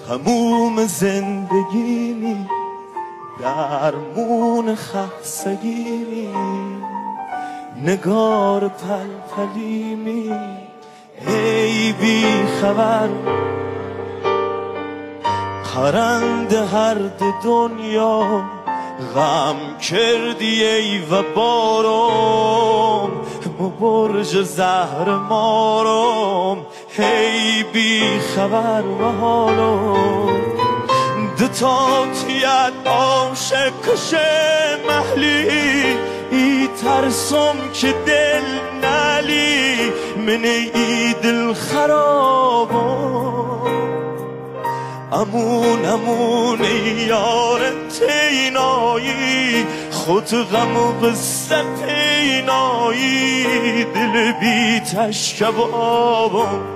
هموم زندگیمی درمون خستگیمی نگار پلپلیمی ای بی خبر خرند هر دو دنیا غم کردی ای و بارم برج زهر مارم هی بی خبر و حالم دتا تیت عاشق کشه محلی ای ترسم که دل نلی من ای دل خرابم امون یار تینایی خود غم و قصه پینایی دل بی تشکبابم